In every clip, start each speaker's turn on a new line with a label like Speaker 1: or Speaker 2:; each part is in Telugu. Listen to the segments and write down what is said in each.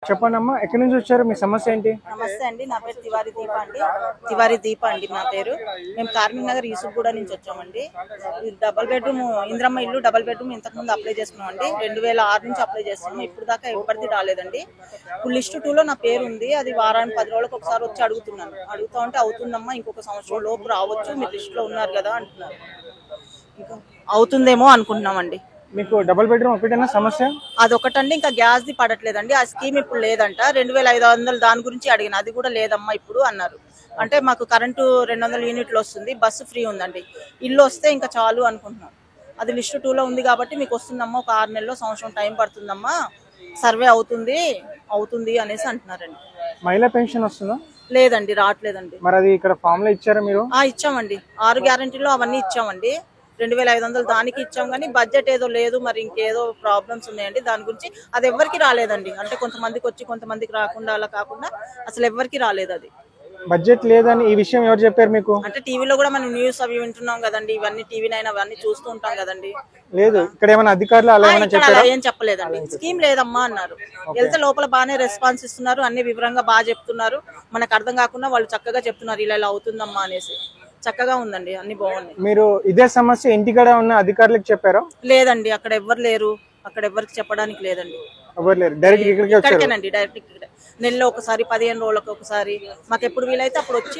Speaker 1: చెప్పండమ్మా, ఎక్కడి నుంచి వచ్చారు? మీ సమస్య ఏంటి?
Speaker 2: నమస్తే అండి, నా పేరు తివారి దీప అండి నా పేరు. మేము కార్మిక్ నగర్ యూసుఫ్గూడ నుంచి వచ్చామండి. డబుల్ బెడ్రూమ్ ఇంద్రమ్మ ఇల్లు డబుల్ బెడ్రూమ్ ఇంతకు ముందు అప్లై చేసుకున్నామండి. 2006 నుంచి అప్లై చేస్తున్నాం. ఇప్పుడు దాకా ఎవరిది రాలేదండి. ఇప్పుడు లిస్ట్ 2లో నా పేరు ఉంది. అది వారానికి 10 రోజులకు ఒకసారి వచ్చి అడుగుతున్నాను. అడుగుతా ఉంటే అవుతుందమ్మా, ఇంకొక సంవత్సరం లోపు రావచ్చు, మీరు లిస్ట్ లో ఉన్నారు కదా అంటున్నారు. ఇంకా అవుతుందేమో అనుకుంటున్నామండి.
Speaker 1: మీకు డబుల్ బెడ్రూమ్ ఒకటేనా సమస్య?
Speaker 2: అదొకటండి, ఇంకా గ్యాస్ ది పడట్లేదండి. ఆ స్కీమ్ ఇప్పుడు లేదంట. 2500 దాని గురించి అడిగిన, అది కూడా లేదమ్మా ఇప్పుడు అన్నారు. అంటే మాకు కరెంటు 200 యూనిట్లు వస్తుంది, బస్సు ఫ్రీ ఉందండి. ఇల్లు వస్తే ఇంకా చాలు అనుకుంటున్నాం. అది లిస్ట్ 2లో ఉంది కాబట్టి మీకు వస్తుందమ్మా, ఒక 6 నెలల్లో సంవత్సరం టైం పడుతుందమ్మా, సర్వే అవుతుంది అనేసి అంటున్నారండి.
Speaker 1: మహిళా పెన్షన్ వస్తుందా?
Speaker 2: లేదండి, రావట్లేదండి.
Speaker 1: మరి అది ఇక్కడ ఫామ్ లో ఇచ్చారా మీరు?
Speaker 2: ఇచ్చామండి, 6 గ్యారెంటీలో అవన్నీ ఇచ్చామండి. 2500 దానికి ఇచ్చాం, కానీ బడ్జెట్ ఏదో లేదు, మరి ఇంకేదో ప్రాబ్లమ్స్ ఉన్నాయండి. దాని గురించి అది ఎవరికి రాలేదండి. అంటే కొంతమందికి వచ్చి కొంతమందికి రాకుండా, అలా కాకుండా అసలు ఎవరికి రాలేదు. అది
Speaker 1: బడ్జెట్ లేదని ఈ విషయం ఎవరు చెప్పారు మీకు?
Speaker 2: అంటే టీవీలో కూడా మనం న్యూస్ అవి వింటున్నాం కదండి, ఇవన్నీ టీవీనైనా అవన్నీ చూస్తూ ఉంటాం కదండి.
Speaker 1: లేదు, ఇక్కడ ఏమైనా అధికారులు అలా
Speaker 2: ఏం చెప్పలేదండి. స్కీమ్ లేదమ్మా అన్నారు. వెళ్తే లోపల బాగానే రెస్పాన్స్ ఇస్తున్నారు, అన్ని వివరంగా బాగా చెప్తున్నారు. మనకు అర్థం కాకుండా వాళ్ళు చక్కగా చెప్తున్నారు, ఇలా అవుతుందమ్మా అనేసి. చక్కగా ఉందండి, అన్ని బాగున్నాయి.
Speaker 1: మీరు ఇదే సమస్య ఇంటికాడ ఉన్న అధికారులకు చెప్పారా?
Speaker 2: లేదండి, అక్కడ ఎవ్వరు లేరు. అక్కడ ఎవరికి చెప్పడానికి లేదండి.
Speaker 1: ఎవరు లేరు, డైరెక్ట్
Speaker 2: ఇక్కడికేనండి. డైరెక్ట్ ఇక్కడ నెలలో ఒకసారి, 15 రోజులకు ఒకసారి, మాకు ఎప్పుడు వీలైతే అప్పుడు వచ్చి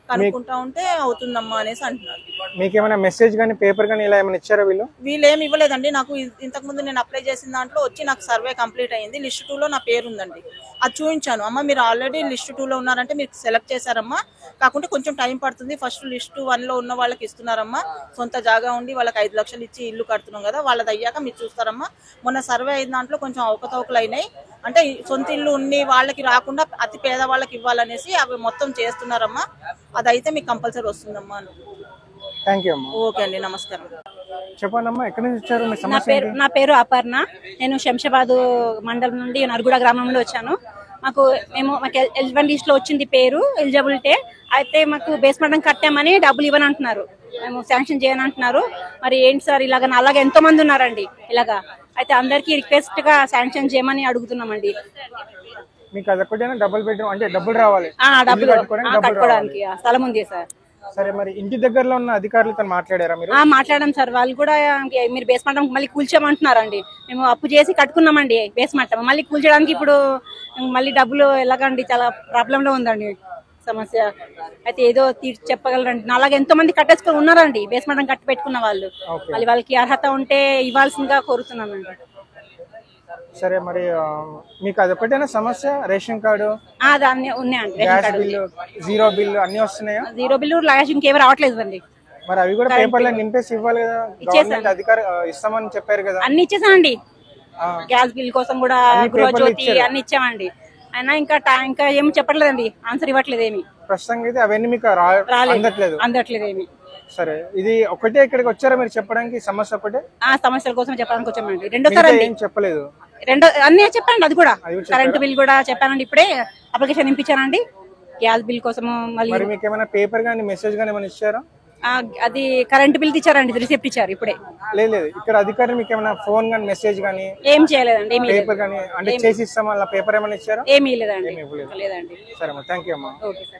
Speaker 2: కనుక్కుంటా ఉంటే అవుతుందమ్మా అనేసి అంటున్నారు.
Speaker 1: మీకేమైనా మెసేజ్ గానీ పేపర్ గానీ ఇలా ఏమైనా ఇచ్చారా? వీళ్ళు
Speaker 2: ఏమి ఇవ్వలేదండి. నాకు ఇంతకు ముందు నేను అప్లై చేసిన దాంట్లో వచ్చి నాకు సర్వే కంప్లీట్ అయ్యింది, లిస్ట్ 2లో నా పేరు ఉందండి. అది చూపించాను. అమ్మ మీరు ఆల్రెడీ లిస్ట్ 2లో ఉన్నారంటే మీరు సెలెక్ట్ చేశారమ్మా, కాకుంటే కొంచెం టైం పడుతుంది. ఫస్ట్ లిస్ట్ 1లో ఉన్న వాళ్ళకి ఇస్తున్నారమ్మా, సొంత జాగా ఉండి వాళ్ళకి 5 లక్షలు ఇచ్చి ఇల్లు కడుతున్నాం కదా, వాళ్ళది అయ్యాక మీరు చూస్తారమ్మా. మొన్న సర్వే అయిన దాంట్లో కొంచెం అవకతవకలు అయినాయి, అంటే సొంత ఇల్లు ఉండి వాళ్ళకి రాకుండా అతి పేద వాళ్ళకి ఇవ్వాలనేసి అవి మొత్తం చేస్తున్నారమ్మా. అదైతే మీకు కంపల్సరీ వస్తుందమ్మా. ఓకే అండి, నమస్కారం.
Speaker 1: చెప్పండమ్మా, ఎక్కడి నుంచి వచ్చారు?
Speaker 3: నా పేరు అపర్ణ. నేను శంషాబాద్ మండలం నుండి నర్గుడ గ్రామంలో వచ్చాను. మాకు ఎలిజిబుల్ లిస్ట్ లో వచ్చింది పేరు, ఎలిజిబిలిటీ అయితే మాకు బేస్మెంట్ కట్టామని డబ్బులు ఇవ్వని అంటున్నారు, మేము శాంక్షన్ చేయని అంటున్నారు. మరి ఏంటి సార్ ఇలాగ? అలాగే ఎంతో మంది ఉన్నారండి ఇలాగా. అయితే అందరికి రిక్వెస్ట్ గా శాంక్షన్ చేయమని అడుగుతున్నామండి.
Speaker 1: మీకు అదొకటేనా డబుల్ బెడ్రూమ్ అంటే డబ్బులు రావాలి?
Speaker 3: డబ్బులు కట్టుకోవడానికి స్థలం ఉంది సార్.
Speaker 1: సరే, మరి ఇంటి దగ్గరలో ఉన్న అధికారులతో మాట్లాడారా మీరు?
Speaker 3: మాట్లాడాం సార్. వాళ్ళు కూడా మీరు బేస్మెంట్ మళ్ళీ కూల్చోమంటున్నారండి. మేము అప్పు చేసి కట్టుకున్నామండి బేస్మెంట్, మళ్ళీ కూల్చడానికి ఇప్పుడు మళ్ళీ డబ్బులు ఎలాగండి? చాలా ప్రాబ్లం లో ఉందండి సమస్య. అయితే ఏదో చెప్పగలరండి. అలాగే ఎంతో మంది కట్టేసుకొని ఉన్నారండి, బేస్మెంట్ కట్టి పెట్టుకున్న వాళ్ళు. మళ్ళీ వాళ్ళకి అర్హత ఉంటే ఇవ్వాల్సిందిగా కోరుతున్నానండి.
Speaker 1: సరే, మరి మీకు అదొకటేనా సమస్య? రేషన్ కార్డు
Speaker 3: దాన్ని ఉన్నాయండి,
Speaker 1: జీరో బిల్లు అన్ని వస్తున్నాయా?
Speaker 3: జీరో బిల్లు లాస్ట్ ఇంకేమి రావట్లేదు అండి.
Speaker 1: మరి అవి కూడా పేపర్లో నింపేసి ఇవ్వాలి కదా, గవర్నమెంట్ అధికారి ఇస్తామని చెప్పారు కదా.
Speaker 3: అన్ని ఇచ్చేసామండి, గ్యాస్ బిల్ కోసం కూడా, గృహజ్యోతి అన్ని ఇచ్చామండి. అయినా ఇంకా ఏమి చెప్పట్లేదండి, ఆన్సర్ ఇవ్వట్లేదు ఏమి.
Speaker 1: ప్రస్తుతం అయితే అవన్నీ మీకు
Speaker 3: అందట్లేదు ఏమి.
Speaker 1: సరే, ఇది ఒకటే ఇక్కడికి వచ్చారా మీరు చెప్పడానికి? సమస్య ఒకటే?
Speaker 3: సమస్యల కోసం చెప్పడానికి వచ్చామండి. రెండోసారి
Speaker 1: చెప్పలేదు,
Speaker 3: అన్ని చెప్పండి. అది కూడా కరెంట్ బిల్ కూడా చెప్పానండి, ఇప్పుడే అప్లికేషన్ నింపించానండి గ్యాస్ బిల్ కోసం. మళ్ళీ
Speaker 1: మీకు ఏమైనా పేపర్ గానీ మెసేజ్ గానీ ఏమైనా ఇచ్చారా?
Speaker 3: అది కరెంట్ బిల్ ఇచ్చారండి, రిసిప్ట్ ఇచ్చారు ఇప్పుడే.
Speaker 1: లేదు, ఇక్కడ అధికారి మీకు ఏమైనా ఫోన్ గానీ మెసేజ్ గానీ
Speaker 3: ఏం చేయలేదండి.
Speaker 1: పేపర్ గానీ అంటే చేసి ఇస్తామా, అలా పేపర్ ఏమైనా ఇచ్చారా?
Speaker 3: ఏమీ లేదండి.
Speaker 1: సరే అమ్మా, థ్యాంక్ యూ అమ్మా.
Speaker 3: Okay sir.